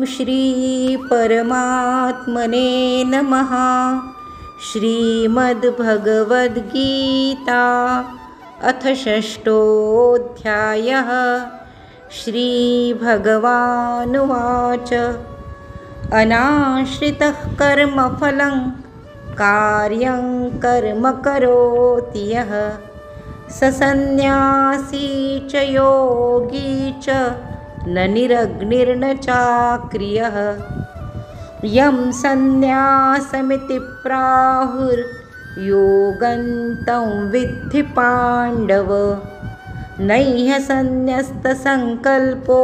श्री परमात्मने नमः। श्रीमद्भगवद्गीता अथ षष्ठोऽध्यायः। श्रीभगवानुवाच अनाश्रितः कर्मफलं कार्यं कर्म करोति यः स सन्न्यासी च योगी च न निरग्निर्न चाक्रियः। यं सन्न्यासमिति प्राहुर्योगं तं विद्धि पाण्डव। नैह सन्न्यस्तसङ्कल्पो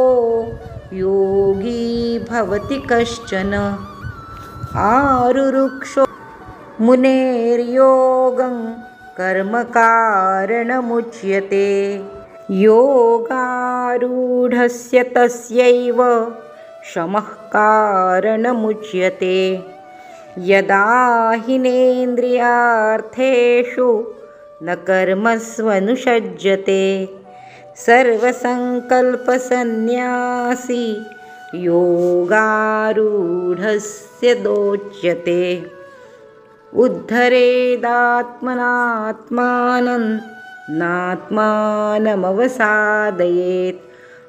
योगी भवति कश्चन। आरुरुक्षो मुनेर्योगं कर्मकारणमुच्यते। योगारूढस्य तस्यैव शमः कारणमुच्यते। यदा हिनेन्द्रियार्थेषु न कर्मस्वनुषज्यते सर्वसङ्कल्पसन्न्यासी योगारूढस्य दोच्यते। उद्धरेदात्मनात्मानं नात्मानमवसादयेत्।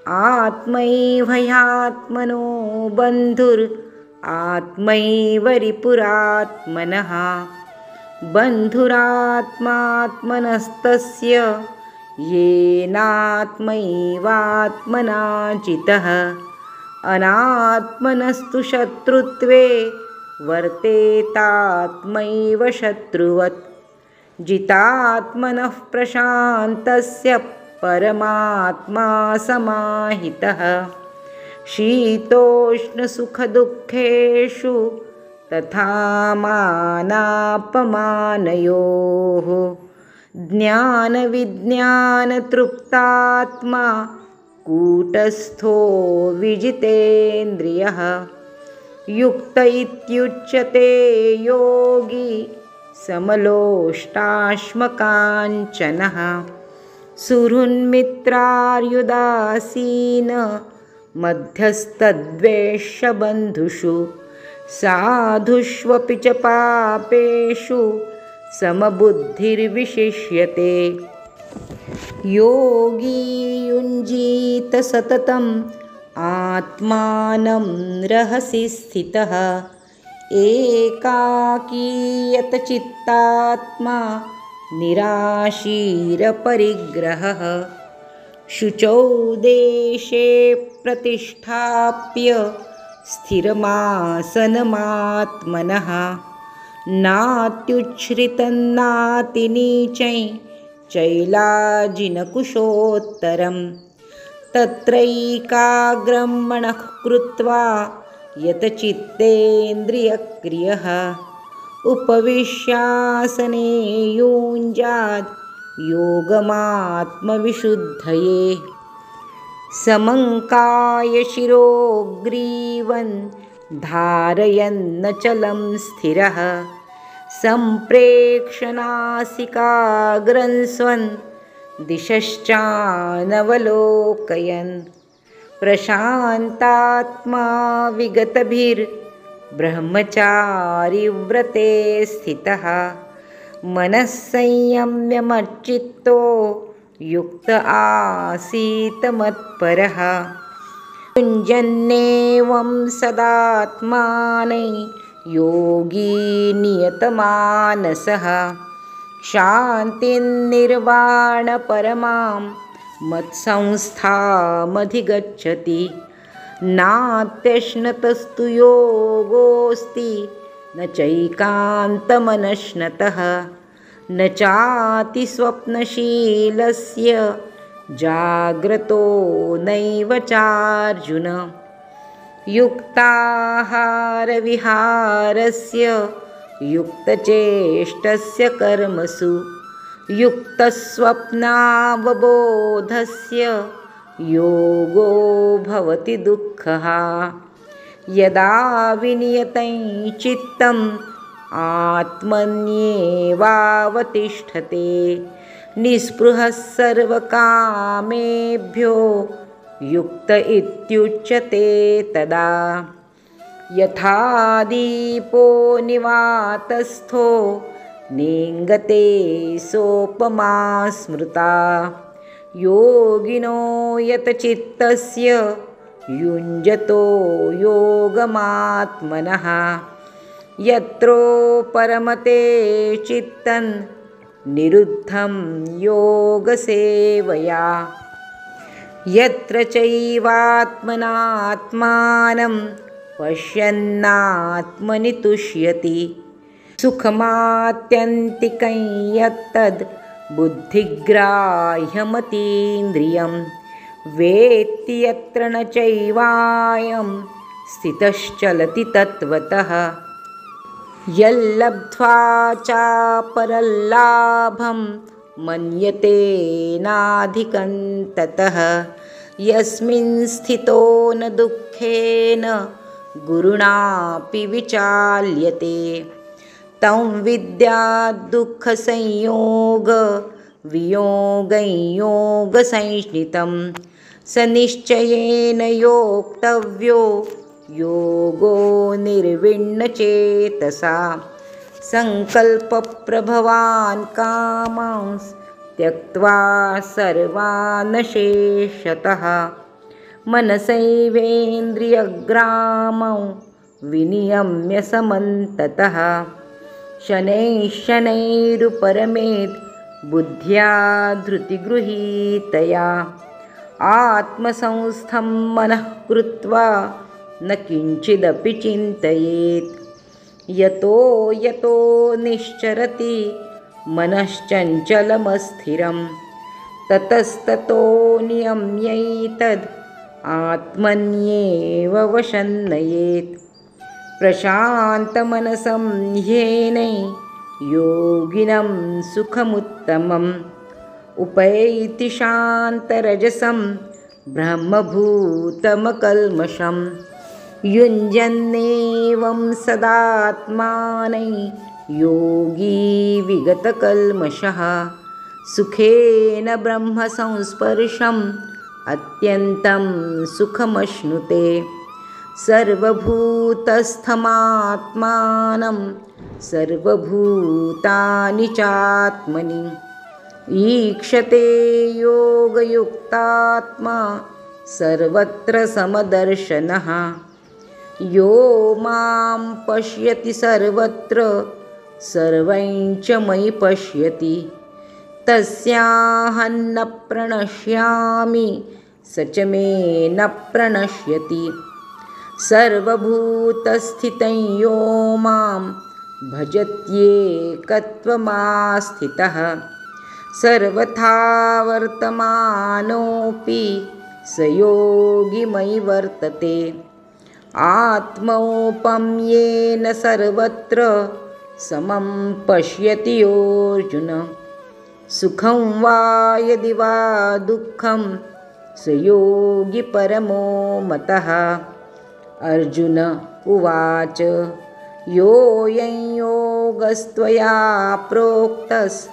आत्मैव ह्यात्मनो बन्धुरात्मैव रिपुरात्मनः। बन्धुरात्मात्मनस्तस्य येनात्मैवात्मना जितः। अनात्मनस्तु शत्रुत्वे वर्तेतात्मैव शत्रुवत्। जितात्मनः प्रशान्तस्य परमात्मा समाहितः। शीतोष्णसुखदुःखेषु तथा मानापमानयोः। ज्ञानविज्ञानतृप्तात्मा कूटस्थो विजितेन्द्रियः। युक्त इत्युच्यते योगी समलोष्टाश्मकाञ्चनः। सुहृन्मित्रार्युदासीन मध्यस्तद्वेष्यबन्धुषु। साधुष्वपि च पापेषु समबुद्धिर्विशिष्यते। योगी युञ्जीत सततम् आत्मानं रहसि स्थितः। एकाकीयत चित्तात्मा निराशीरपरिग्रहः। शुचौ देशे प्रतिष्ठाप्य स्थिरमासनमात्मनः। नात्युच्छ्रितन्नातिनीचैः चैलाजिनकुशोत्तरम्। तत्रैकाग्रं मनः कृत्वा यतचित्तेन्द्रियक्रियः। उपविश्यासने युञ्जाद् योगमात्मविशुद्धये। समङ्कायशिरो ग्रीवन् धारयन्नचलं स्थिरः। सम्प्रेक्षनासिकाग्रं स्वं दिशश्चानवलोकयन्। प्रशान्तात्मा विगतभिर्ब्रह्मचारिव्रते स्थितः। मनः संयम्य युक्त आसीत मत्परः। युञ्जन्नेवं सदात्मानं योगी नियतमानसः। शान्तिर्निर्वाणपरमां मत्संस्थामधिगच्छति। नात्यश्नतस्तु योगोऽस्ति न चैकान्तमनश्नतः। न चातिस्वप्नशीलस्य जाग्रतो नैव चार्जुन। युक्ताहारविहारस्य युक्तचेष्टस्य कर्मसु। युक्तस्वप्नावबोधस्य योगो भवति दुःखः। यदा विनियतं चित्तम् आत्मन्येवावतिष्ठते। निःस्पृहः सर्वकामेभ्यो युक्त इत्युच्यते तदा। यथा दीपो निवातस्थो नेङ्गते सोपमा स्मृता योगिनो यतचित्तस्य युञ्जतो योगमात्मनः यत्रो परमते चित्तं निरुद्धं योगसेवया यत्र चैवात्मनात्मानं पश्यन्नात्मनि तुष्यति सुखमात्यन्तिकं यत्तद् बुद्धिग्राह्यमतीन्द्रियं वेत्ति यत्र न चैवायं स्थितश्चलति तत्त्वतः यल्लब्ध्वा चापरल्लाभं मन्यते नाधिकं ततः यस्मिन् स्थितो न दुःखेन गुरुणापि विचाल्यते तं विद्यात् दुःखसंयोगवियोगं स निश्चयेन योक्तव्यो योगो निर्विण्णचेतसा सङ्कल्पप्रभवान् कामांस् त्यक्त्वा सर्वान् शेषतः मनसैवेन्द्रियग्रामौ विनियम्य समन्ततः शनैः शनैरुपरमेद् बुद्ध्या धृतिगृहीतया आत्मसंस्थं मनः कृत्वा न किञ्चिदपि चिन्तयेत् यतो यतो निश्चरति मनश्चञ्चलमस्थिरं ततस्ततो नियम्यैतद् आत्मन्येव वशं नयेत् प्रशान्तमनसं ह्येनै योगिनं सुखमुत्तमम् उपैति शान्तरजसं ब्रह्मभूतमकल्मषं युञ्जन्नेवं सदात्मानै योगी विगतकल्मषः सुखेन ब्रह्मसंस्पर्शम् अत्यन्तं सुखमश्नुते सर्वभूतस्थमात्मानं सर्वभूतानि चात्मनि ईक्षते योगयुक्तात्मा सर्वत्र समदर्शनः यो मां पश्यति सर्वत्र सर्वं च मयि पश्यति तस्याहं न प्रणश्यामि स च मे न प्रणश्यति सर्वभूतस्थितं यो मां भजत्येकत्वमास्थितः सर्वथा वर्तमानोऽपि स योगी मयि वर्तते आत्मौपम्येन सर्वत्र समं पश्यति योऽर्जुन सुखं वा यदि वा दुःखं स योगी परमो मतः अर्जुन उवाच योऽयं योगस्त्वया प्रोक्तस्साम्येन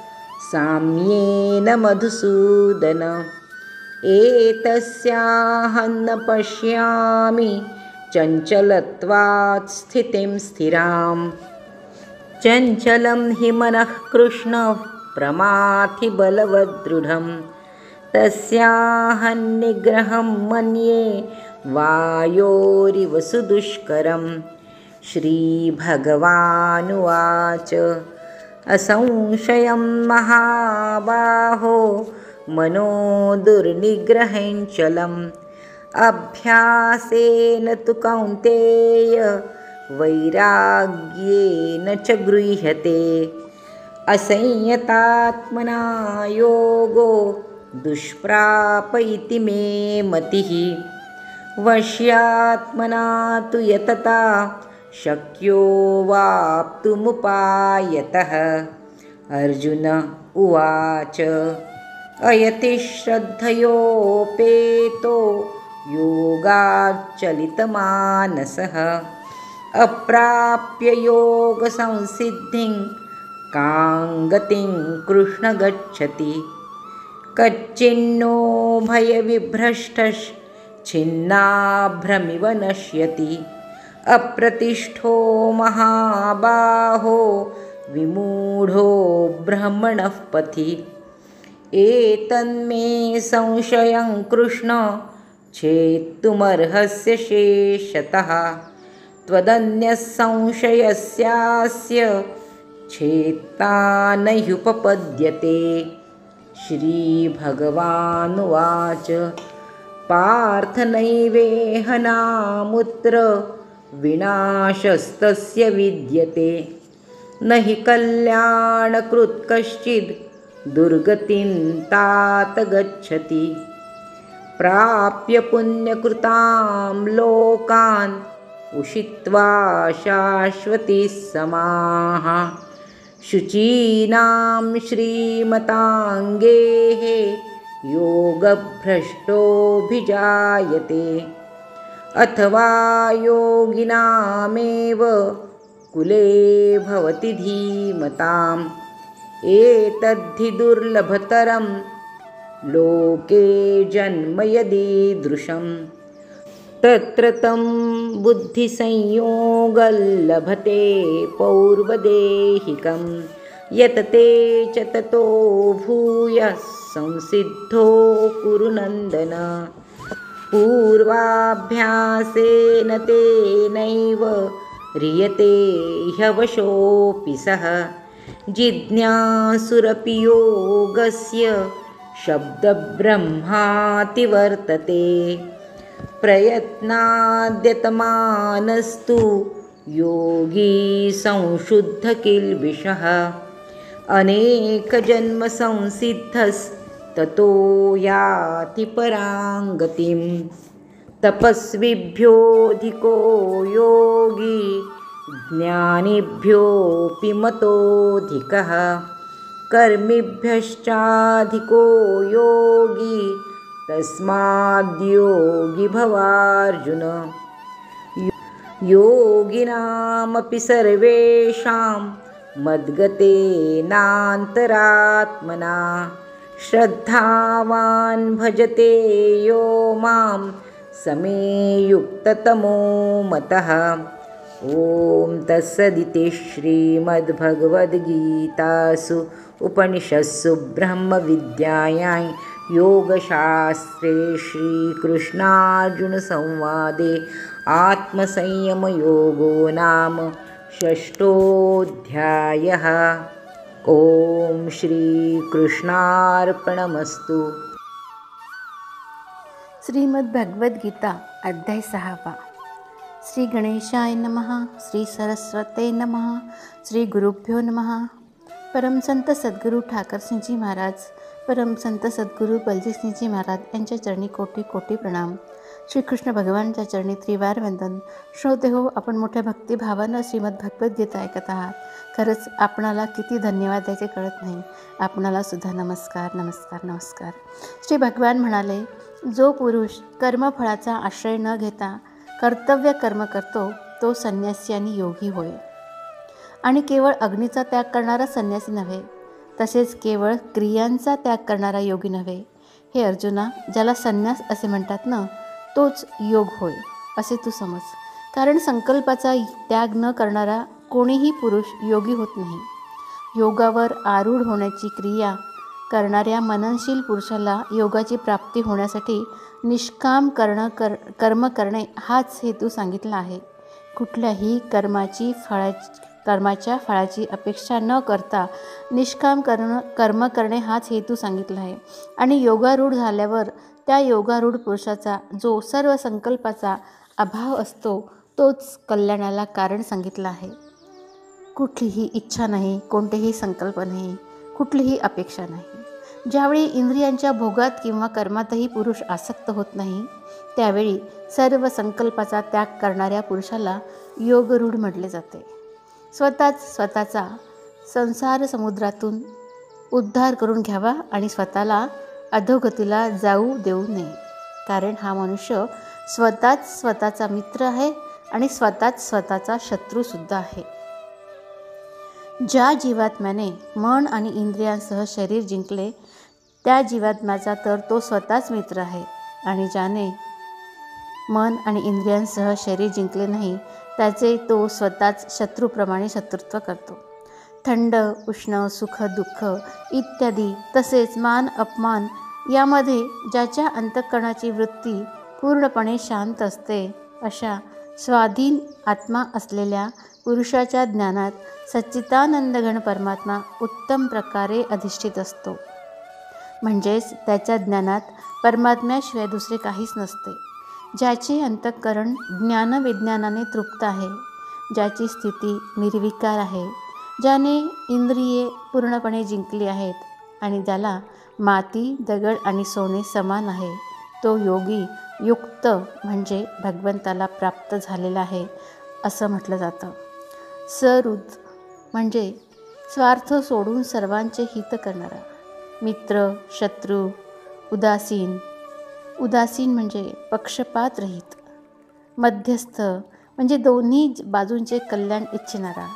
मधुसूदन एतस्याहं न पश्यामि चञ्चलत्वात् स्थितिं स्थिराम् चञ्चलं हि मनः कृष्ण प्रमाथि बलवदृढं तस्याहं निग्रहं मन्ये वायोरिव सुदुष्करं श्रीभगवानुवाच असंशयं महाबाहो मनो दुर्निग्रहेञ्चलम् अभ्यासेन तु कौन्तेय वैराग्येन च गृह्यते असंयतात्मना योगो दुष्प्राप इति मे मतिः वश्यात्मना तु यतता शक्यो वाप्तुमुपायतः अर्जुन उवाच अयति श्रद्धयोपेतो योगाच्चलितमानसः अप्राप्य योगसंसिद्धिं कां गतिं कृष्ण गच्छति कच्चिन्नो भयविभ्रष्टश्चिन्नाभ्रमिव नश्यति अप्रतिष्ठो महाबाहो विमूढो ब्रह्मणः पथि। एतन्मे संशयं कृष्ण छेत्तुमर्हस्य शेषतः। त्वदन्यः संशयस्यास्य छेत्ता न ह्युपपद्यते। श्रीभगवानुवाच पार्थ नैवेह नामुत्र विनाशस्तस्य विद्यते। न हि कल्याणकृत् कश्चिद् दुर्गतिं तात गच्छति। प्राप्य पुण्यकृतां लोकान् उषित्वा शाश्वती समाः। शुचीनां श्रीमताङ्गेः योगभ्रष्टोऽभिजायते। अथवा योगिनामेव कुले भवति धीमताम्। एतद्धि दुर्लभतरं लोके जन्म यदीदृशम्। तत्र तं बुद्धिसंयोगल्लभते पौर्वदेहिकं। यतते च ततो भूयः संसिद्धो कुरु नन्दन। पूर्वाभ्यासेन तेनैव ह्रियते ह्यवशोऽपि सः। जिज्ञासुरपि योगस्य शब्दब्रह्माति वर्तते। प्रयत्नाद्यतमानस्तु योगी संशुद्धकिल्बिषः। अनेकजन्मसंसिद्धस्ततो याति परां गतिं। तपस्विभ्योऽधिको योगी ज्ञानिभ्योऽपि मतोऽधिकः। कर्मिभ्यश्चाधिको योगी तस्माद्योगी भवार्जुन। योगिनामपि सर्वेषां मद्गतेनान्तरात्मना। श्रद्धावान् भजते यो मां समे युक्ततमो मतः। ॐ तत्सदिति श्रीमद्भगवद्गीतासु उपनिषत्सु ब्रह्मविद्यायां योगशास्त्रे श्रीकृष्णार्जुनसंवादे आत्मसंयमयोगो नाम षष्ठोऽध्यायः। ॐ श्रीकृष्णार्पणमस्तु। श्रीमद्भगवद्गीता अध्याय 6। श्री गणेशाय नमः। श्री सरस्वते नमः। श्री गुरुभ्यो नमः। परमसंत सद्गुरू ठाकरसिंहजी महाराज, परमसंत सद्गुरू बलजीतसिंहजी महाराज यांच्या चरणी कोटी कोटी प्रणाम। श्रीकृष्ण भगवानच्या चरणी त्रिवार वंदन। श्रोते हो, आपण मोठ्या भक्तिभावानं श्रीमद्भगवद्गीता ऐकत आहात। खरंच आपणाला किती धन्यवाद द्यायचे कळत नाही। आपणाला सुद्धा नमस्कार नमस्कार नमस्कार। श्री भगवान म्हणाले, जो पुरुष कर्मफळाचा आश्रय न घेता कर्तव्य कर्म करतो तो संन्यासी आणि योगी होय। आणि केवळ अग्नीचा त्याग करणारा संन्यासी नव्हे, तसेच केवळ क्रियांचा त्याग करणारा योगी नव्हे। हे अर्जुना, ज्याला संन्यास असे म्हणतात ना, तोच योग होय असे तू समज। कारण संकल्पाचा त्याग न करणारा कोणीही पुरुष योगी होत नाही। योगावर आरूढ होण्याची क्रिया करणाऱ्या मननशील पुरुषाला योगाची प्राप्ती होण्यासाठी निष्काम कर्म करणे हाच हेतू सांगितला आहे। कुठल्याही कर्माच्या फळाची अपेक्षा न करता निष्काम कर्म करणे हाच हेतू सांगितला आहे। आणि योगारूढ झाल्यावर त्या योगारूढ पुरुषाचा जो सर्व संकल्पाचा अभाव असतो तोच कल्याणाला कारण सांगितला आहे। कुठलीही इच्छा नाही, कोणतेही संकल्प नाही, कुठलीही अपेक्षा नाही। ज्यावेळी इंद्रियांच्या भोगात किंवा कर्मातही पुरुष आसक्त होत नाही, त्यावेळी सर्व संकल्पाचा त्याग करणाऱ्या पुरुषाला योगरूढ म्हटले जाते। स्वतःचा संसार समुद्रातून उद्धार करून घ्यावा आणि स्वतःला अधोगतीला जाऊ देऊ नये। कारण हा मनुष्य स्वतःचा मित्र आहे आणि स्वतःचा शत्रूसुद्धा आहे। ज्या जीवात्म्याने मन आणि इंद्रियांसह शरीर जिंकले त्या जीवात्म्याचा तर तो स्वतःच मित्र आहे, आणि ज्याने मन आणि इंद्रियांसह शरीर जिंकले नाही त्याचे तो स्वतःच शत्रूप्रमाणे शत्रुत्व करतो. थंड, उष्ण, सुख, दुःख इत्यादी तसेच मान अपमान यामध्ये ज्याच्या अंतःकरणाची वृत्ती पूर्णपणे शांत असते, अशा स्वाधीन आत्मा असलेल्या पुरुषाच्या ज्ञानात सच्चिदानंद घन परमात्मा उत्तम प्रकारे अधिष्ठित असतो. म्हणजेच त्याच्या ज्ञानात परमात्म्याशिवाय दुसरे काहीच नसते. ज्याचे अंतःकरण ज्ञानविज्ञानाने तृप्त आहे, ज्याची स्थिती निर्विकार आहे, ज्याने इंद्रिये पूर्णपणे जिंकली आहेत आणि ज्याला माती, दगड आणि सोने समान आहे, तो योगी युक्त म्हणजे भगवंताला प्राप्त झालेला आहे असं म्हटलं जातं. सहृद म्हणजे स्वार्थ सोडून सर्वांचे हित करणारा. मित्र, शत्रू, उदासीन म्हणजे पक्षपात रहित. मध्यस्थ म्हणजे दोन्ही बाजूंचे कल्याण इच्छिणारा.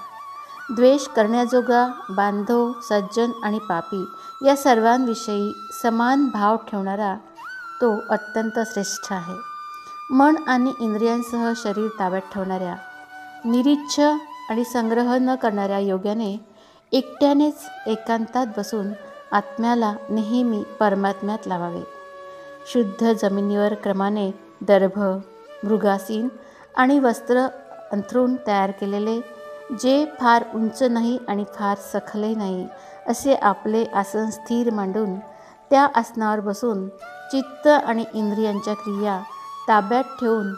द्वेष करण्याजोगा, बांधव, सज्जन आणि पापी या सर्वांविषयी समान भाव ठेवणारा तो अत्यंत श्रेष्ठ आहे. मन आणि इंद्रियांसह शरीर ताब्यात ठेवणाऱ्या, निरीच्छ आणि संग्रह न करणाऱ्या योग्याने एकट्यानेच एकांतात बसून आत्म्याला नेहमी परमात्म्यात लावावे. शुद्ध जमिनीवर क्रमाने दर्भ, मृगासीन आणि वस्त्र अंथरून तयार केलेले, जे फार उंच नाही आणि फार सखलही नाही असे आपले आसन स्थिर मांडून त्या आसनावर बसून चित्त आणि इंद्रियांच्या क्रिया ताब्यात ठेवून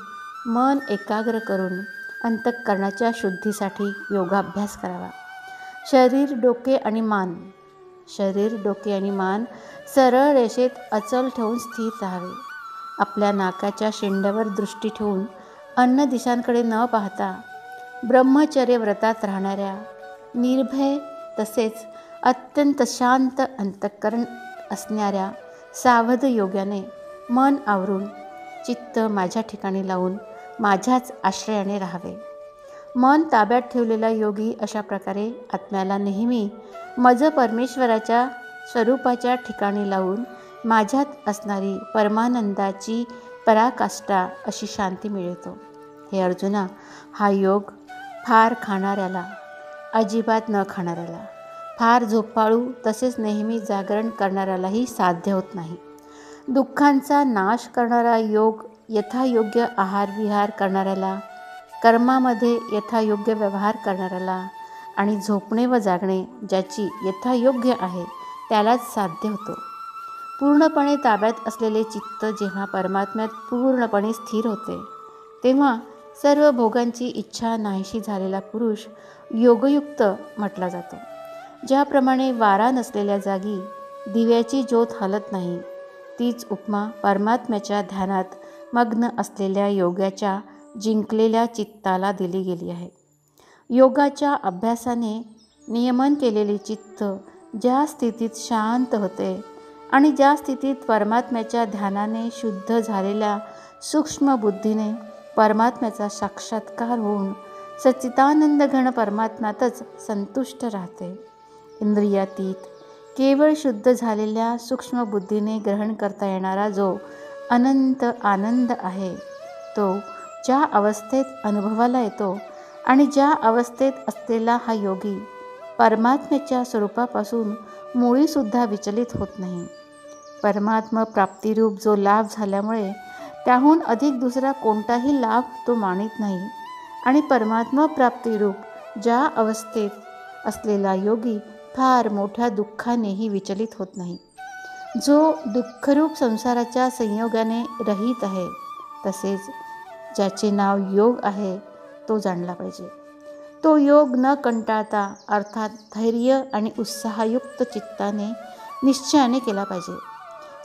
मन एकाग्र करून अंतःकरणाच्या शुद्धीसाठी योगाभ्यास करावा. शरीर, डोके आणि मान सरळ रेषेत अचल ठेवून स्थिर राहावे. आपल्या नाकाच्या शेंड्यावर दृष्टी ठेवून अन्न दिशांकडे न पाहता ब्रह्मचर्य व्रतात राहणाऱ्या, निर्भय तसेच अत्यंत शांत अंतःकरण असणाऱ्या सावध योग्याने मन आवरून चित्त माझ्या ठिकाणी लावून माझ्याच आश्रयाने राहावे. मन ताब्यात ठेवलेला योगी अशा प्रकारे आत्म्याला नेहमी मज परमेश्वराच्या स्वरूपाच्या ठिकाणी लावून माझ्यात असणारी परमानंदाची पराकाष्ठा अशी शांती मिळतो. हे अर्जुना, हा योग फार खाणाऱ्याला, अजिबात न खाणाऱ्याला, फार झोपाळू तसेच नेहमी जागरण करणाऱ्यालाही साध्य होत नाही. दुःखांचा नाश करणारा योग यथायोग्य आहार विहार करणाऱ्याला, कर्मामध्ये यथायोग्य व्यवहार करणाऱ्याला आणि झोपणे व जागणे ज्याची यथायोग्य आहे त्यालाच साध्य होतो. पूर्णपणे ताब्यात असलेले चित्त जेव्हा परमात्म्यात पूर्णपणे स्थिर होते, तेव्हा सर्व भोगांची इच्छा नाहीशी झालेला पुरुष योगयुक्त म्हटला जातो. ज्याप्रमाणे वारा नसलेल्या जागी दिव्याची ज्योत हलत नाही, तीच उपमा परमात्म्याच्या ध्यानात मग्न असलेल्या योगाच्या जिंकलेल्या चित्ताला दिली गेली आहे. योगाच्या अभ्यासाने नियमन केलेले चित्त ज्या स्थितीत शांत होते आणि ज्या स्थितीत परमात्म्याच्या ध्यानाने शुद्ध झालेल्या सूक्ष्म बुद्धीने परमात्म्याचा साक्षात्कार होऊन सच्चिदानंद घन परमात्म्यातच संतुष्ट राहते. इंद्रियातीत केवळ शुद्ध झालेल्या सूक्ष्म बुद्धीने ग्रहण करता येणारा जो अनंत आनंद आहे, तो ज्या अवस्थेत अनुभवाला येतो आणि ज्या अवस्थेत असलेला हा योगी परमात्म्याच्या स्वरूपापासून मुळीसुद्धा विचलित होत नाही. परमात्म प्राप्तिरूप जो लाभ झाल्यामुळे त्याहून अधिक दुसरा कोणताही लाभ तो मानित नाही आणि परमात्मा प्राप्तिरूप ज्या अवस्थेत असलेला योगी फार मोठ्या दुःखानेही विचलित होत नाही. जो दुःखरूप संसाराच्या संयोगाने रहित आहे, तसेच ज्याचे नाव योग आहे, तो जाणला पाहिजे. तो योग न कंटाळता अर्थात धैर्य आणि उत्साहयुक्त चित्ताने निश्चयाने केला पाहिजे.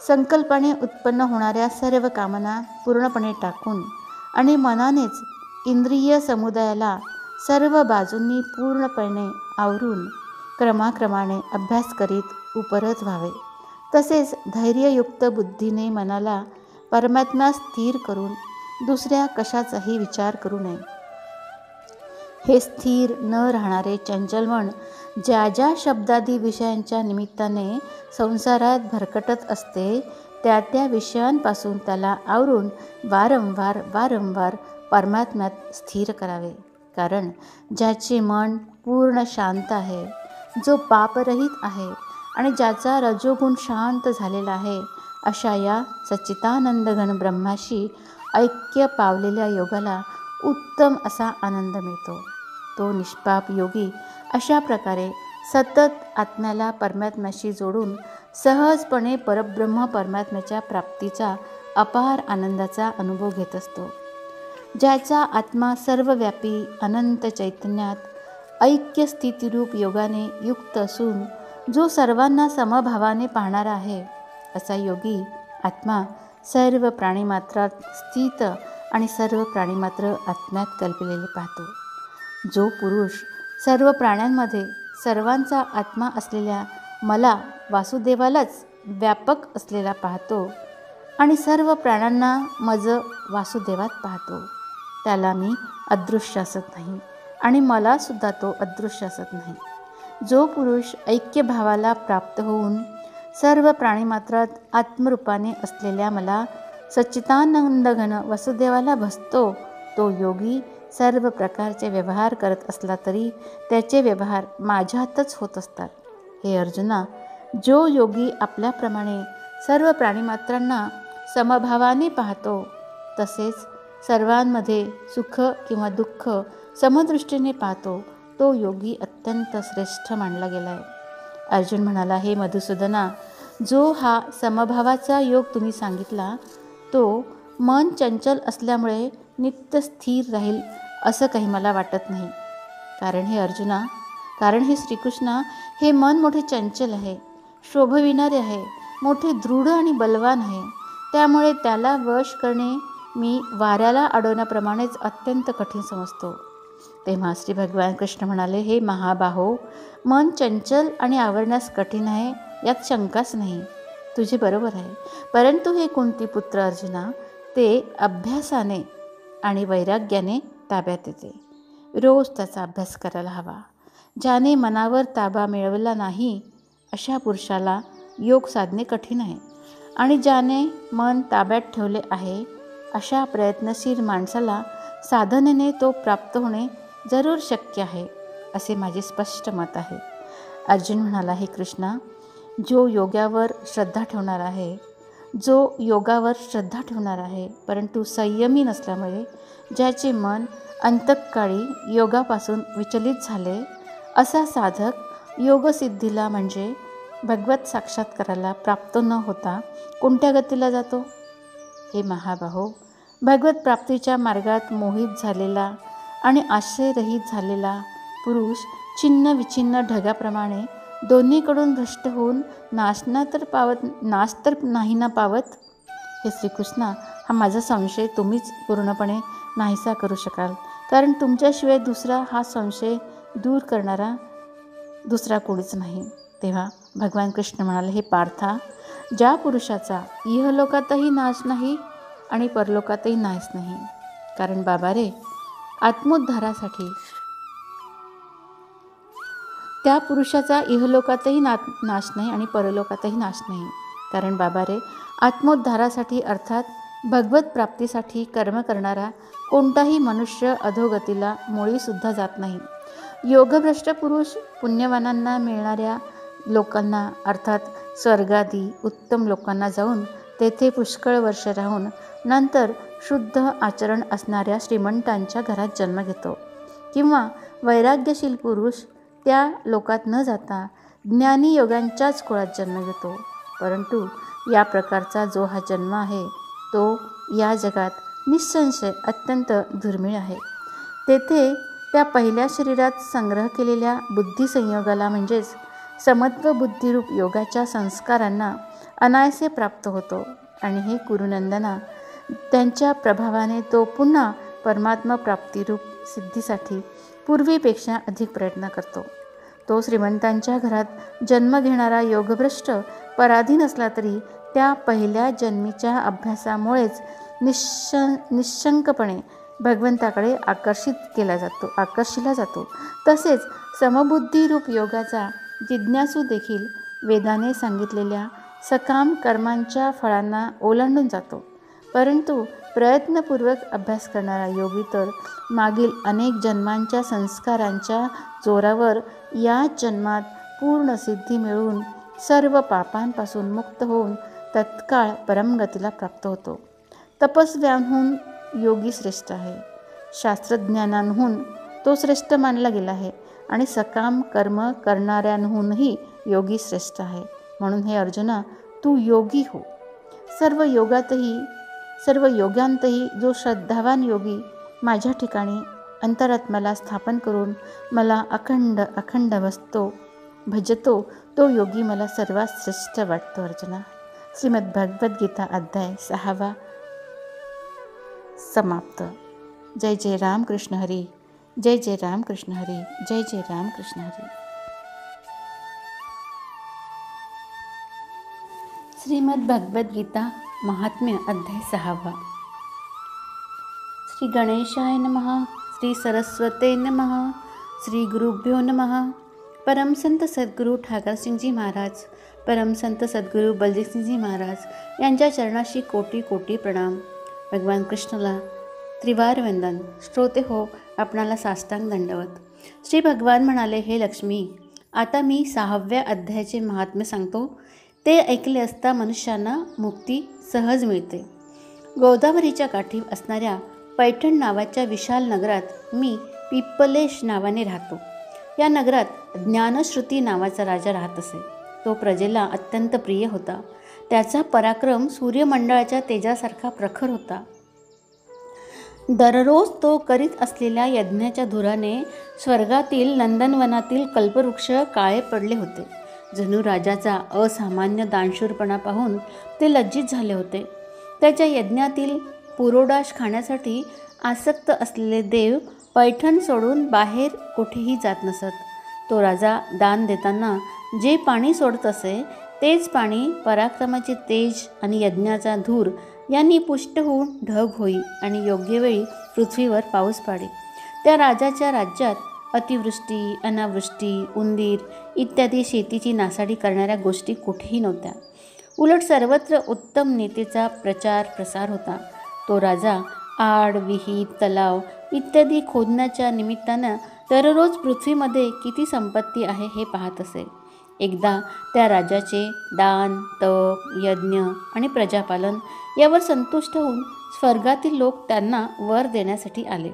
संकल्पाने उत्पन्न होणाऱ्या सर्व कामना पूर्णपणे टाकून आणि मनानेच इंद्रिय समुदायाला सर्व बाजूंनी पूर्णपणे आवरून क्रमाक्रमाने अभ्यास करीत उपरत व्हावे. तसेच धैर्ययुक्त बुद्धीने मनाला परमात्मा स्थिर करून दुसऱ्या कशाचाही विचार करू नये. हे स्थिर न राहणारे चंचल मन ज्या ज्या शब्दादी विषयांच्या निमित्ताने संसारात भरकटत असते, त्या त्या विषयांपासून त्याला आवरून वारंवार परमात्म्यात स्थिर करावे. कारण ज्याचे मन पूर्ण शांत आहे, जो पापरहित आहे आणि ज्याचा रजोगुण शांत झालेला आहे, अशा या सच्चिदानंद घन ब्रह्माशी ऐक्य पावलेल्या योगाला उत्तम असा आनंद मिळतो. तो निष्पाप योगी अशा प्रकारे सतत आत्म्याला परमात्म्याशी जोडून सहजपणे परब्रह्म परमात्म्याच्या प्राप्तीचा अपार आनंदाचा अनुभव घेत असतो. ज्याचा आत्मा सर्वव्यापी अनंत चैतन्यात ऐक्य स्थितिरूप योगाने युक्त असून जो सर्वांना समभावाने पाहणारा आहे, असा योगी आत्मा सर्व प्राणीमात्रात स्थित आणि सर्व प्राणीमात्र आत्म्यात कल्पलेले पाहतो. जो पुरुष सर्व प्राण्यांमध्ये सर्वांचा आत्मा असलेल्या मला वासुदेवालाच व्यापक असलेला पाहतो आणि सर्व प्राण्यांना मज वासुदेवात पाहतो, त्याला मी अदृश्य असत नाही आणि मलासुद्धा तो अदृश्य असत नाही. जो पुरुष ऐक्यभावाला प्राप्त होऊन सर्व प्राणीमात्रात आत्मरूपाने असलेल्या मला सच्चिदानंद घन वसुदेवाला भसतो, तो योगी सर्व प्रकारचे व्यवहार करत असला तरी त्याचे व्यवहार माझ्यातच होत असतात. हे अर्जुना, जो योगी आपल्याप्रमाणे सर्व प्राणीमात्रांना समभावाने पाहतो, तसेच सर्वांमध्ये सुख किंवा दुःख समदृष्टीने पाहतो, तो योगी अत्यंत श्रेष्ठ मानला गेला आहे. अर्जुन म्हणाला, हे मधुसूदना, जो हा समभावाचा योग तुम्ही सांगितला, तो मन चंचल असल्यामुळे नित्य स्थिर राहील असं काही मला वाटत नाही. कारण हे श्रीकृष्णा, हे मन मोठे चंचल आहे, शोभविणारे आहे, मोठे दृढ आणि बलवान आहे. त्यामुळे त्याला वश करणे मी वाऱ्याला अडवण्याप्रमाणेच अत्यंत कठीण समजतो. तेव्हा श्री भगवान कृष्ण म्हणाले, हे महाबाहो, मन चंचल आणि आवरण्यास कठीण आहे, यात शंकाच नाही. तुझे बरोबर आहे. परंतु हे कुंतीपुत्र अर्जुना, ते अभ्यासाने आणि वैराग्याने ताब्यात येते. रोज त्याचा अभ्यास करायला हवा. ज्याने मनावर ताबा मिळवला नाही, अशा पुरुषाला योग साधणे कठीण आहे. आणि ज्याने मन ताब्यात ठेवले आहे, अशा प्रयत्नशील माणसाला साधनेने तो प्राप्त होणे जरूर शक्य आहे, असे माझे स्पष्ट मत आहे. अर्जुन म्हणाला, हे कृष्णा, जो योगावर श्रद्धा ठेवणार आहे परंतु संयमी नसल्यामुळे ज्याचे मन अंतकाळी योगापासून विचलित झाले, असा साधक योगसिद्धीला म्हणजे भगवत साक्षात्काराला प्राप्त न होता कोणत्या गतीला जातो? हे महाबाहो, भगवत प्राप्तीच्या मार्गात मोहित झालेला आणि आश्रयरहित झालेला पुरुष छिन्न विछिन्न ढगाप्रमाणे दोन्हीकडून भ्रष्ट होऊन नाश तर नाही ना पावत. हे श्रीकृष्णा, हा माझा संशय तुम्हीच पूर्णपणे नाहीसा करू शकाल, कारण तुमच्याशिवाय दुसरा हा संशय दूर करणारा दुसरा कोणीच नाही. तेव्हा भगवान कृष्ण म्हणाले, हे पार्था, ज्या पुरुषाचा इहलोकातही नाश नाही आणि परलोकातही नाश नाही. कारण बाबा रे, आत्मोद्धारासाठी त्या पुरुषाचा इहलोकातही नाश नाही आणि परलोकातही नाश नाही. कारण बाबा रे, आत्मोद्धारासाठी अर्थात भगवत प्राप्तीसाठी कर्म करणारा कोणताही मनुष्य अधोगतीला मुळीसुद्धा जात नाही. योगभ्रष्ट पुरुष पुण्यवानांना मिळणाऱ्या लोकांना अर्थात स्वर्गादी उत्तम लोकांना जाऊन तेथे पुष्कळ वर्ष राहून नंतर शुद्ध आचरण असणाऱ्या श्रीमंतांच्या घरात जन्म घेतो. किंवा वैराग्यशील पुरुष त्या लोकात न जाता ज्ञानी योगांच्याच कुळात जन्म घेतो. परंतु या प्रकारचा जो हा जन्म आहे, तो या जगात निःसंशय अत्यंत दुर्मिळ आहे. तेथे त्या पहिल्या शरीरात संग्रह केलेल्या बुद्धिसंयोगाला म्हणजेच समत्व बुद्धिरूप योगाच्या संस्कारांना अनायसे प्राप्त होतो. आणि हे कुरुनंदना, त्यांच्या प्रभावाने तो पुन्हा परमात्मा प्राप्तिरूप सिद्धीसाठी पूर्वीपेक्षा अधिक प्रयत्न करतो. तो श्रीमंतांच्या घरात जन्म घेणारा योगभ्रष्ट पराधीन असला तरी त्या पहिल्या जन्मीच्या अभ्यासामुळेच निशंकपणे भगवंताकडे आकर्षिला जातो. तसेच समबुद्धीरूप योगाचा जिज्ञासू देखील वेदाने सांगितलेल्या सकाम कर्मांच्या फळांना ओलांडून जातो. परंतु प्रयत्नपूर्वक अभ्यास करणारा योगी तर मागील अनेक जन्मांच्या संस्कारांच्या जोरावर या जन्मात पूर्ण सिद्धी मिळवून सर्व पापांपासून मुक्त होऊन तत्काळ परमगतीला प्राप्त होतो. तपस्व्यांहून योगी श्रेष्ठ आहे. शास्त्रज्ञानांहून तो श्रेष्ठ मानला गेला आहे आणि सकाम कर्म करणाऱ्यांहूनही योगी श्रेष्ठ आहे. म्हणून हे अर्जुना, तू योगी हो. सर्व योग्यांतही जो श्रद्धावान योगी माझ्या ठिकाणी अंतरात्म्याला स्थापन करून मला अखंड भजतो तो योगी मला सर्वात श्रेष्ठ वाटतो. अर्जुना, श्रीमद भगवद्गीता अध्याय 6 समाप्त. जय जय राम कृष्ण हरी. जय जय राम कृष्ण हरी. जय जय राम कृष्ण हरी. श्रीमद भगवद्गीता महात्म्य अध्याय 6. श्री गणेशाय नमः. श्री सरस्वते नमः. श्री गुरुभ्यो नमः. परम संत सद्गुरू ठाकरसिंगजी महाराज, परम संत सद्गुरू बलजीतसिंगजी महाराज यांच्या चरणाशी कोटी कोटी प्रणाम. भगवान कृष्णाला त्रिवार वंदन. श्रोते हो, आपणाला साष्टांग दंडवत. श्री भगवान म्हणाले, हे लक्ष्मी, आता मी 6व्या अध्यायाचे महात्म्य सांगतो. ते ऐकले असता मनुष्यांना मुक्ती सहज मिळते. गोदावरीच्या काठी असणाऱ्या पैठण नावाच्या विशाल नगरात मी पिप्पलेश नावाने राहतो. या नगरात ज्ञानश्रुती नावाचा राजा राहत असे. तो प्रजेला अत्यंत प्रिय होता. त्याचा पराक्रम सूर्यमंडळाच्या तेजासारखा प्रखर होता. दररोज तो करीत असलेल्या यज्ञाच्या धुराने स्वर्गातील नंदनवनातील कल्पवृक्ष काळे पडले होते. जणू राजाचा असामान्य दानशूरपणा पाहून ते लज्जित झाले होते. त्याच्या यज्ञातील पुरोडाश खाण्यासाठी आसक्त असलेले देव पैठण सोडून बाहेर कुठेही जात नसत. तो राजा दान देताना जे पाणी सोडत असे तेच पाणी पराक्रमाचे तेज आणि यज्ञाचा धूर यांनी पुष्ट होऊन ढग होई आणि योग्य वेळी पृथ्वीवर पाऊस पाडे. त्या राजाच्या राज्यात अतिवृष्टी, अनावृष्टी, उंदीर इत्यादी शेतीची नासाडी करणाऱ्या गोष्टी कुठेही नव्हत्या. उलट सर्वत्र उत्तम नीतीचा प्रचार प्रसार होता. तो राजा आड, विहीर, तलाव इत्यादी खोदण्याच्या निमित्तानं दररोज पृथ्वीमध्ये किती संपत्ती आहे हे पाहत असे. एकदा त्या राजाचे दान, तप, यज्ञ आणि प्रजापालन यावर संतुष्ट होऊन स्वर्गातील लोक त्यांना वर देण्यासाठी आले.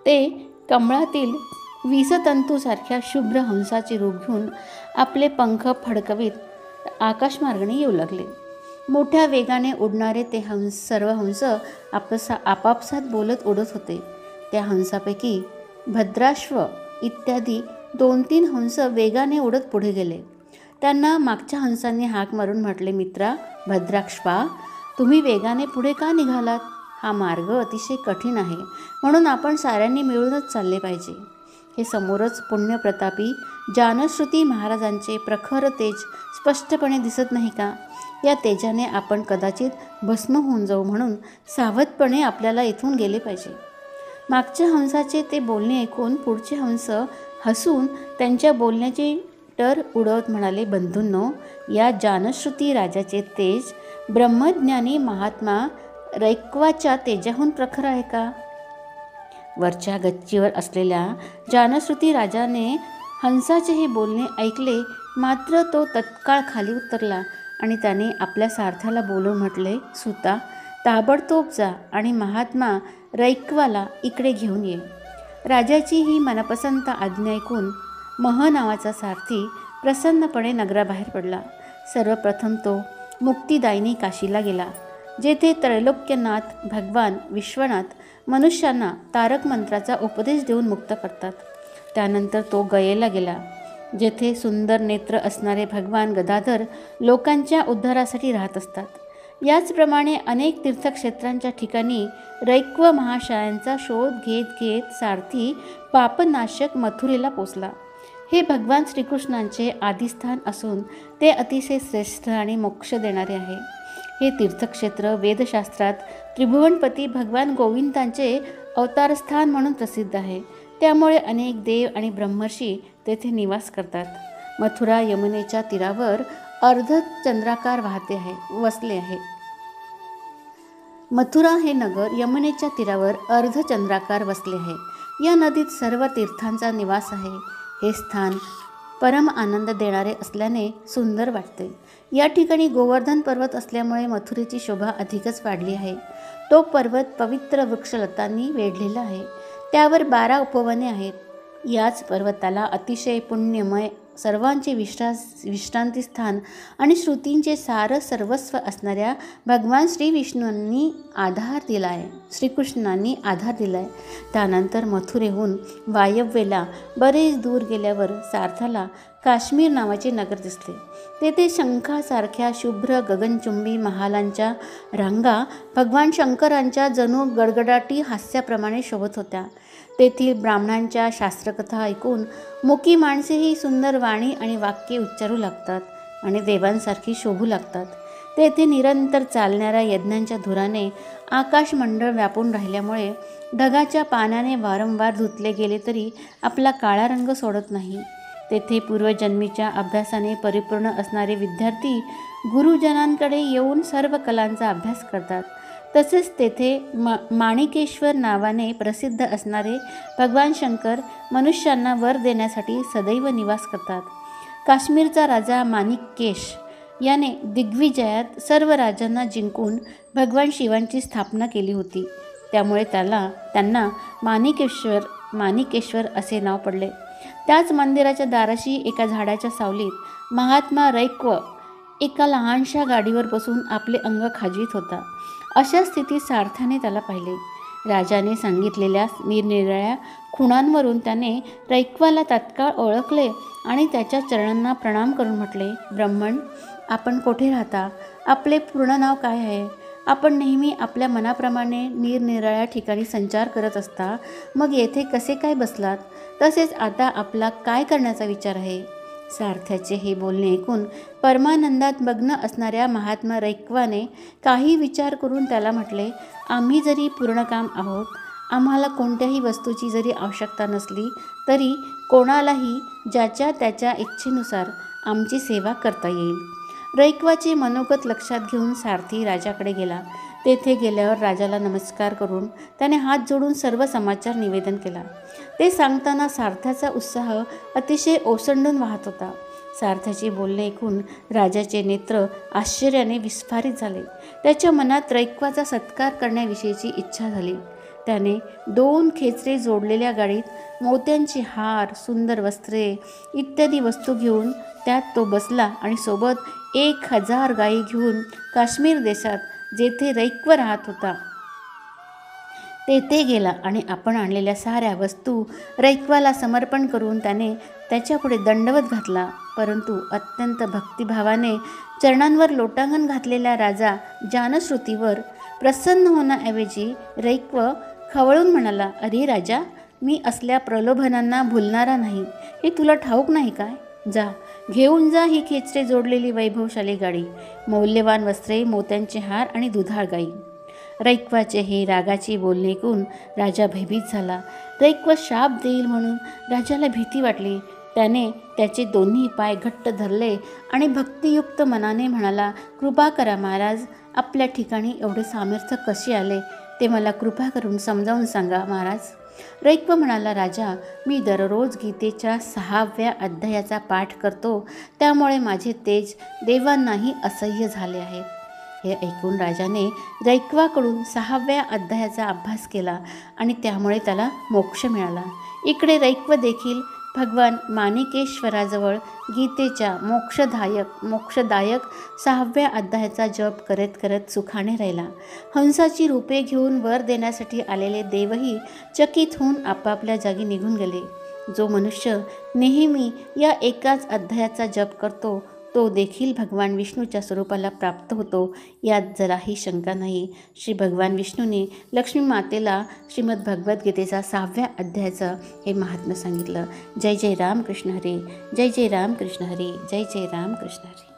ते कमळातील विषतंतूसारख्या शुभ्र हंसाचे रूप घेऊन आपले पंख फडकवीत आकाशमार्गाने येऊ लागले. मोठ्या वेगाने उडणारे ते सर्व हंस आपापसात बोलत उडत होते. त्या हंसापैकी भद्राश्व इत्यादी 2-3 हंस वेगाने उडत पुढे गेले. त्यांना मागच्या हंसांनी हाक मारून म्हटले, मित्रा भद्राश्वा, तुम्ही वेगाने पुढे का निघालात? हा मार्ग अतिशय कठीण आहे, म्हणून आपण साऱ्यांनी मिळूनच चालले पाहिजे. हे समोरच पुण्यप्रतापी जानश्रुती महाराजांचे प्रखर तेज स्पष्टपणे दिसत नाही का? या तेजाने आपण कदाचित भस्म होऊन जाऊ, म्हणून सावधपणे आपल्याला इथून गेले पाहिजे. मागच्या हंसाचे ते बोलणे ऐकून पुढचे हंस हसून त्यांच्या बोलण्याची टर उडवत म्हणाले, बंधूंनो, या जानश्रुती राजाचे तेज ब्रह्मज्ञानी महात्मा रैक्वाच्या तेजाहून प्रखर आहे का? वरच्या गच्चीवर असलेल्या जानश्रुती राजाने हंसाचे हे बोलणे ऐकले, मात्र तो तत्काळ खाली उतरला आणि त्याने आपल्या सारथ्याला बोलून म्हटले, सुता, ताबडतोब जा आणि महात्मा रैक्वाला इकडे घेऊन ये. राजाची ही मनपसंत आज्ञा ऐकून मह नावाचा सारथी प्रसन्नपणे नगराबाहेर पडला. सर्वप्रथम तो मुक्तिदायिनी काशीला गेला, जेथे त्रैलोक्यनाथ भगवान विश्वनाथ मनुष्यांना तारक मंत्राचा उपदेश देऊन मुक्त करतात. त्यानंतर तो गयेला गेला, जेथे सुंदर नेत्र असणारे भगवान गदाधर लोकांच्या उद्धारासाठी राहत असतात. याचप्रमाणे अनेक तीर्थक्षेत्रांच्या ठिकाणी रैक्व महाशयांचा शोध घेत घेत सारथी पापनाशक मथुरेला पोचला. हे भगवान श्रीकृष्णांचे आदिस्थान असून ते अतिशय श्रेष्ठ आणि मोक्ष देणारे आहे. हे तीर्थक्षेत्र वेदशास्त्रात त्रिभुवनपती भगवान गोविंदांचे अवतारस्थान म्हणून प्रसिद्ध आहे. त्यामुळे अनेक देव आणि ब्रह्मर्षी तेथे निवास करतात. मथुरा यमुनेच्या तीरावर अर्धचंद्राकार वसले आहे. मथुरा हे नगर यमुनेच्या तीरावर अर्धचंद्राकार वसले आहे. या नदीत सर्व तीर्थांचा निवास आहे. हे स्थान परम आनंद देणारे असल्याने सुंदर वाटते. या ठिकाणी गोवर्धन पर्वत असल्यामुळे मथुरेची शोभा अधिकच वाढली आहे. तो पर्वत पवित्र वृक्षलतांनी वेढलेला आहे. त्यावर 12 उपवने आहेत. याच पर्वताला अतिशय पुण्यमय, सर्वांचे विश्रांती स्थान आणि श्रुतींचे सार सर्वस्व असणाऱ्या भगवान श्रीकृष्णांनी आधार दिला आहे. त्यानंतर मथुरेहून वायव्येला बरेच दूर गेल्यावर सार्थाला काश्मीर नावाचे नगर दिसले. तेथे शंखासारख्या शुभ्र गगनचुंबी महालांच्या रांगा भगवान शंकरांच्या जणू गडगडाटी हास्याप्रमाणे शोभत होत्या. तेथील ब्राह्मणांच्या शास्त्रकथा ऐकून मुकी माणसेही सुंदर वाणी आणि वाक्ये उच्चारू लागतात आणि देवांसारखी शोभू लागतात. तेथे निरंतर चालणाऱ्या यज्ञांच्या धुराने आकाशमंडळ व्यापून राहिल्यामुळे ढगाच्या पाण्याने वारंवार धुतले गेले तरी आपला काळा रंग सोडत नाही. तेथे पूर्वजन्मीच्या अभ्यासाने परिपूर्ण असणारे विद्यार्थी गुरुजनांकडे येऊन सर्व कलांचा अभ्यास करतात. तसेच तेथे माणिकेश्वर नावाने प्रसिद्ध असणारे भगवान शंकर मनुष्यांना वर देण्यासाठी सदैव निवास करतात. काश्मीरचा राजा माणिकेश याने दिग्विजयात सर्व राजांना जिंकून भगवान शिवांची स्थापना केली होती. त्यामुळे त्यांना माणिकेश्वर असे नाव पडले. त्याच मंदिराच्या दाराशी एका झाडाच्या सावलीत महात्मा रैक्व एका लहानशा गाडीवर बसून आपले अंग खाजवीत होता. अशा स्थितीत सार्थाने त्याला पाहिले. राजाने सांगितलेल्या निरनिराळ्या खुणांवरून त्याने रैक्वाला तात्काळ ओळखले आणि त्याच्या चरणांना प्रणाम करून म्हटले, ब्राह्मण, आपण कोठे राहता? आपले पूर्ण नाव काय आहे? आपण नेहमी आपल्या मनाप्रमाणे निरनिराळ्या ठिकाणी संचार करत असता, मग येथे कसे काय बसलात? तसेच आता आपला काय करण्याचा विचार आहे? सार्थ्याचे हे बोलणे ऐकून परमानंदात मग्न असणाऱ्या महात्मा रैक्वाने काही विचार करून त्याला म्हटले, आम्ही जरी पूर्णकाम आहोत, आम्हाला कोणत्याही वस्तूची जरी आवश्यकता नसली तरी कोणालाही ज्याच्या त्याच्या इच्छेनुसार आमची सेवा करता येईल. रैक्वाचे मनोगत लक्षात घेऊन सारथी राजाकडे गेला. तेथे गेल्यावर राजाला नमस्कार करून त्याने हात जोडून सर्व समाचार निवेदन केला. ते सांगताना सार्थ्याचा उत्साह अतिशय ओसंडून वाहत होता. सार्थ्याचे बोलणे ऐकून राजाचे नेत्र आश्चर्याने विस्फारित झाले. त्याच्या मनात रैक्वाचा सत्कार करण्याविषयीची इच्छा झाली. त्याने 2 खेचरे जोडलेल्या गाडीत मोत्यांचे हार, सुंदर वस्त्रे इत्यादी वस्तू घेऊन त्यात तो बसला आणि सोबत 1000 गायी घेऊन काश्मीर देशात जेथे रैक्व राहत होता तेथे गेला आणि आपण आणलेल्या साऱ्या वस्तू रैक्वाला समर्पण करून त्याने त्याच्यापुढे दंडवत घातला. परंतु अत्यंत भक्तिभावाने चरणांवर लोटांगण घातलेल्या राजा जानश्रुतीवर प्रसन्न होण्याऐवजी रैक्व खवळून म्हणाला, अरे राजा, मी असल्या प्रलोभनांना भुलणारा नाही, हे तुला ठाऊक नाही काय? जा, घेऊन जा ही खेचरे जोडलेली वैभवशाली गाडी, मौल्यवान वस्त्रे, मोत्यांचे हार आणि दुधाळ गाई. रैक्वाचे हे रागाची बोलणे ऐकून राजा भयभीत झाला. रैक्व शाप देईल म्हणून राजाला भीती वाटली. त्याने त्याचे दोन्ही पाय घट्ट धरले आणि भक्तियुक्त मनाने म्हणाला, कृपा करा महाराज, आपल्या ठिकाणी एवढे सामर्थ्य कसे आले ते मला कृपा करून समजावून सांगा महाराज. रैक्व म्हणाला, राजा, मी दररोज गीतेच्या 6व्या अध्यायाचा पाठ करतो, त्यामुळे माझे तेज देवांनाही असह्य झाले आहे. हे ऐकून राजाने रैक्वाकडून 6व्या अध्यायाचा अभ्यास केला आणि त्यामुळे त्याला मोक्ष मिळाला. इकडे रैक्व देखील भगवान माणिकेश्वराजवळ गीतेच्या मोक्षदायक 6व्या अध्यायाचा जप करत करत सुखाने राहिला. हंसाची रूपे घेऊन वर देण्यासाठी आलेले देवही चकित होऊन आपापल्या जागी निघून गेले. जो मनुष्य नेहमी या एकाच अध्यायाचा जप करतो तो देखील भगवान विष्णूच्या स्वरूपाला प्राप्त होतो, यात जराही शंका नाही. श्री भगवान विष्णूने लक्ष्मी मातेला श्रीमद भगवद्गीतेचा 6व्या अध्यायाचं हे महात्म्य सांगितलं. जय जय राम कृष्ण हरी, जय जय राम कृष्ण हरी, जय जय राम कृष्ण हरी.